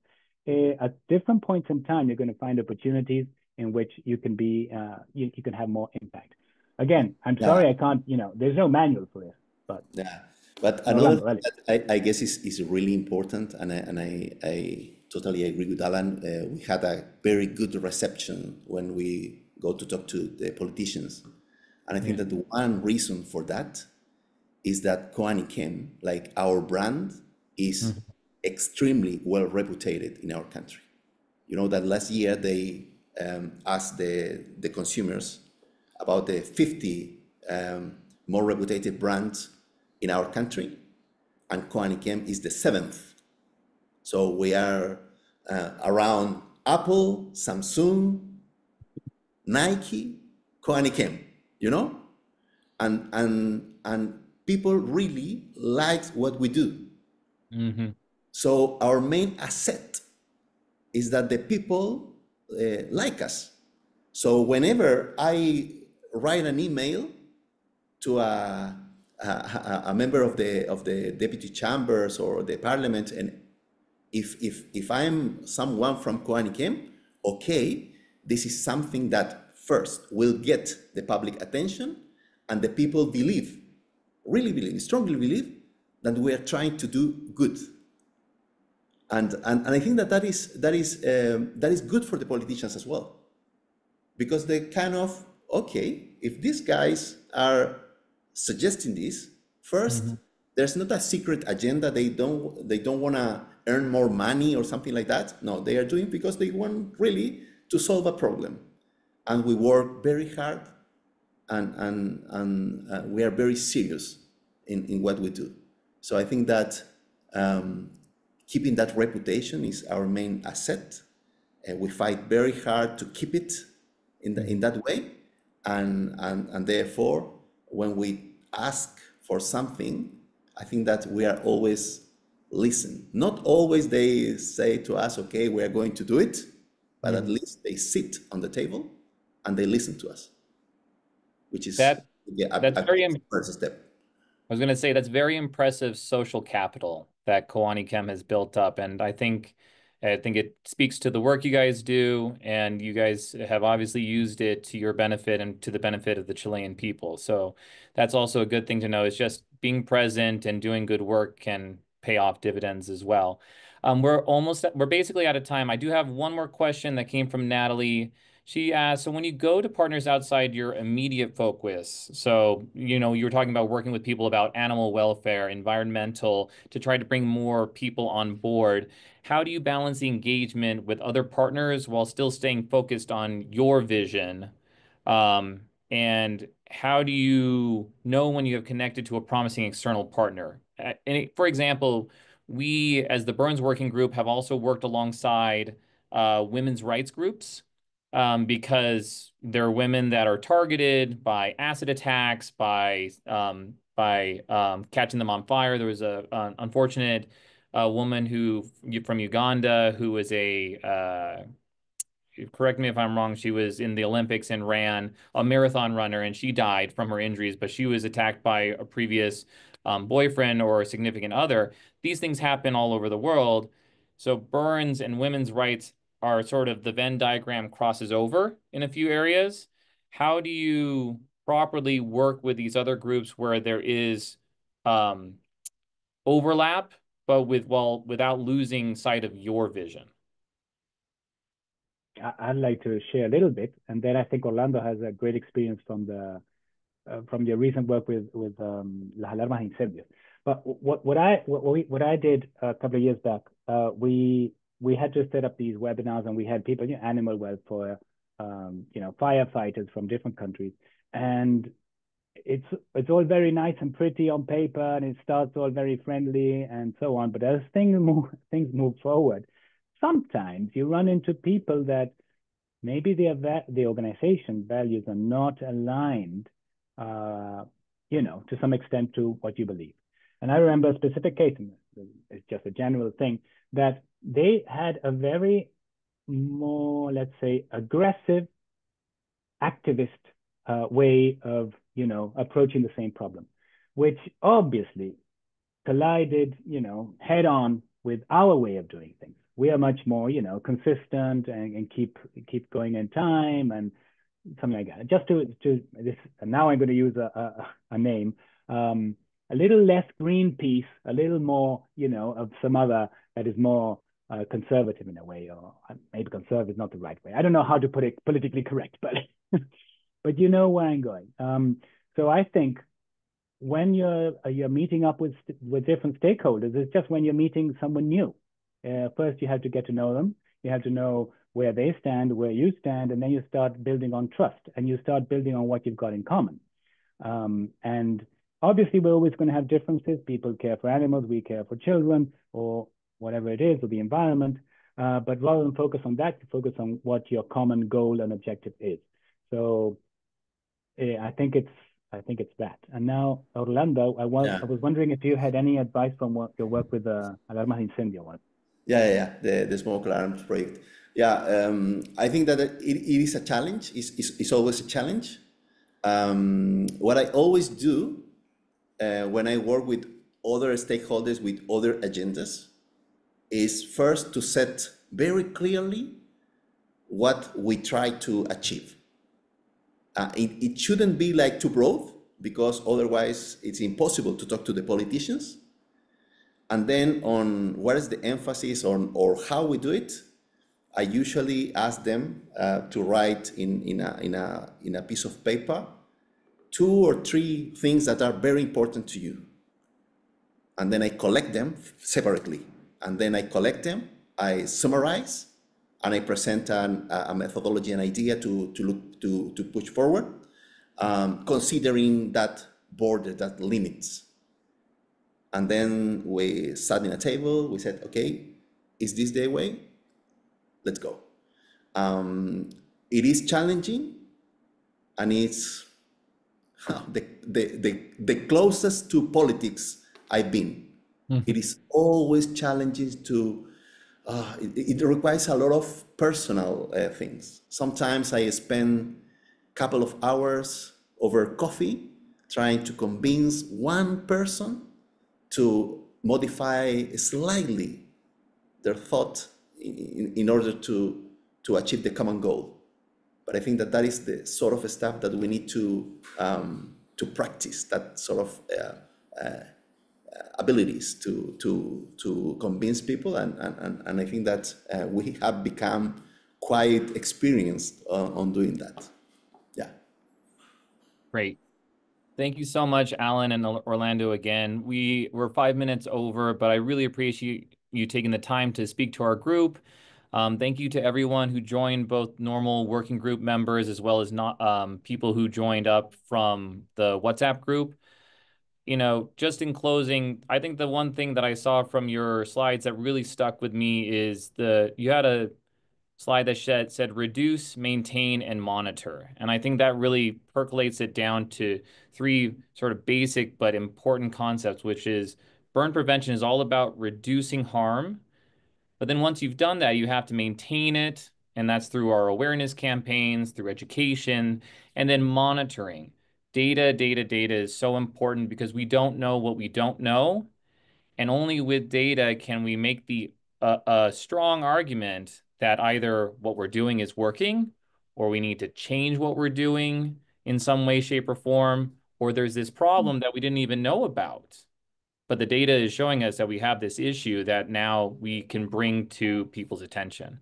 at different points in time, you're going to find opportunities in which you can be, you can have more impact. Again, I'm sorry, I can't, there's no manual for this, but. Yeah, but another thing that I guess is really important, and I totally agree with Alan. We had a very good reception when we go to talk to the politicians. And I think that the one reason for that is that Coanikem, like our brand, is extremely well reputed in our country. You know that last year they asked the consumers about the 50 more reputed brands in our country, and Coanikem is the 7th. So we are around Apple, Samsung, Nike, Coanikem, and people really like what we do. So our main asset is that the people like us. So whenever I write an email to a a member of the deputy chambers or the parliament, and if I'm someone from Coaniquem, okay, this is something that first will get the public attention, and the people really believe, strongly believe that we are trying to do good. And I think that is good for the politicians as well, because they kind of, okay, if these guys are suggesting this, first, there's not a secret agenda. They don't want to earn more money or something like that. No, they are doing because they want really to solve a problem, and we work very hard, and we are very serious in what we do. So I think that keeping that reputation is our main asset, and we fight very hard to keep it in that way, and therefore when we ask for something, I think that we are always listen. Not always they say to us, okay, we are going to do it, but at least they sit on the table and they listen to us, which is that's very first step. I was going to say that's very impressive social capital that Coaniquem has built up, and I think it speaks to the work you guys do, and you guys have obviously used it to your benefit and to the benefit of the Chilean people. So that's also a good thing to know. It's just being present and doing good work can pay off dividends as well. We're basically out of time. I do have one more question that came from Natalie. She asked, so when you go to partners outside your immediate focus, so, you were talking about working with people about animal welfare, environmental, to try to bring more people on board, how do you balance the engagement with other partners while still staying focused on your vision? And how do you know when you have connected to a promising external partner? For example, we, as the Burns Working Group, have also worked alongside women's rights groups, because there are women that are targeted by acid attacks, by catching them on fire. There was an unfortunate woman from Uganda who was correct me if I'm wrong, she was in the Olympics and ran a marathon runner, and she died from her injuries, but she was attacked by a previous boyfriend or a significant other. These things happen all over the world. So burns and women's rights are sort of, the Venn diagram crosses over in a few areas. How do you properly work with these other groups where there is overlap, but without losing sight of your vision? I'd like to share a little bit, and then I think Orlando has a great experience from your recent work with Las Alarmas de Incendios. But what I did a couple of years back, we had to set up these webinars, and we had people, animal welfare, firefighters from different countries, and it's all very nice and pretty on paper, and it starts all very friendly and so on. But as things move forward, sometimes you run into people that maybe the organization values are not aligned, to some extent to what you believe. And I remember a specific case, and it's just a general thing, that they had a very more, let's say, aggressive, activist way of, approaching the same problem, which obviously collided, head on with our way of doing things. We are much more, consistent and keep going in time and something like that. Just to this, and now I'm going to use a name, a little less Greenpeace, a little more, of some other that is more conservative in a way, or maybe conservative is not the right way. I don't know how to put it politically correct, but but you know where I'm going. So I think when you're meeting up with different stakeholders, it's just when you're meeting someone new. First, you have to get to know them. You have to know where they stand, where you stand, and then you start building on trust, and you start building on what you've got in common. And obviously, we're always going to have differences. People care for animals, we care for children, or whatever it is, or the environment. But rather than focus on that, you focus on what your common goal and objective is. So I think it's that. And now, Orlando, I was wondering if you had any advice from your work with Alarmas de Incendio one. Yeah, the smoke alarms project. Yeah, I think that it is a challenge. It's always a challenge. What I always do when I work with other stakeholders with other agendas is first to set very clearly what we try to achieve. It shouldn't be like too broad, because otherwise it's impossible to talk to the politicians. And then on what is the emphasis on or how we do it, I usually ask them to write in a piece of paper 2 or 3 things that are very important to you. And then I collect them separately. And then I collect them, I summarize, and I present a methodology, an idea to push forward, considering that border, that limits. And then we sat in a table, we said, okay, is this the way? Let's go. It is challenging, and it's the closest to politics I've been. It is always challenging to, it requires a lot of personal things. Sometimes I spend a couple of hours over coffee trying to convince one person to modify slightly their thought in order to achieve the common goal. But I think that is the sort of stuff that we need to practice, that sort of abilities to convince people, and I think that we have become quite experienced on doing that. Yeah. Great. Thank you so much, Alan and Orlando, again. We're 5 minutes over, but I really appreciate you taking the time to speak to our group. Thank you to everyone who joined, both normal working group members as well as not people who joined up from the WhatsApp group. You know, just in closing, I think the one thing that I saw from your slides that really stuck with me is you had a slide that said reduce, maintain, and monitor. And I think that really percolates it down to 3 sort of basic but important concepts, which is burn prevention is all about reducing harm. But then once you've done that, you have to maintain it. And that's through our awareness campaigns, through education, and then monitoring. Data is so important because we don't know what we don't know. And only with data can we make a strong argument that either what we're doing is working, or we need to change what we're doing in some way, shape, or form, or there's this problem that we didn't even know about. But the data is showing us that we have this issue that now we can bring to people's attention.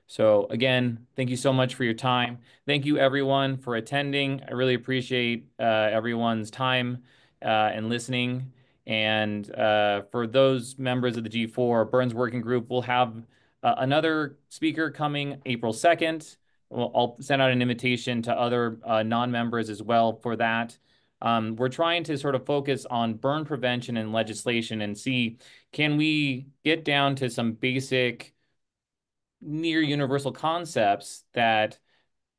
So again, thank you so much for your time. Thank you everyone for attending. I really appreciate everyone's time and listening. And for those members of the G4 Burns Working Group, we'll have another speaker coming April 2nd. I'll send out an invitation to other non-members as well for that. We're trying to sort of focus on burn prevention and legislation and see, can we get down to some basic near universal concepts that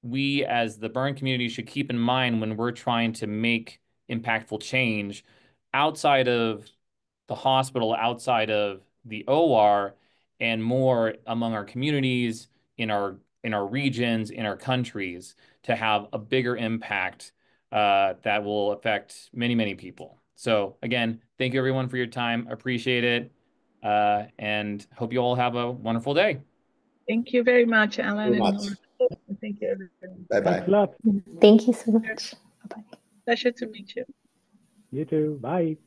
we as the burn community should keep in mind when we're trying to make impactful change outside of the hospital, outside of the OR, and more among our communities, in our regions, in our countries, to have a bigger impact that will affect many, many people. So again, thank you everyone for your time. Appreciate it. And hope you all have a wonderful day. Thank you very much, Alan. Very much. And thank you, everyone. Bye-bye. Thanks a lot. Thank you so much. Bye-bye. Pleasure to meet you. You too. Bye.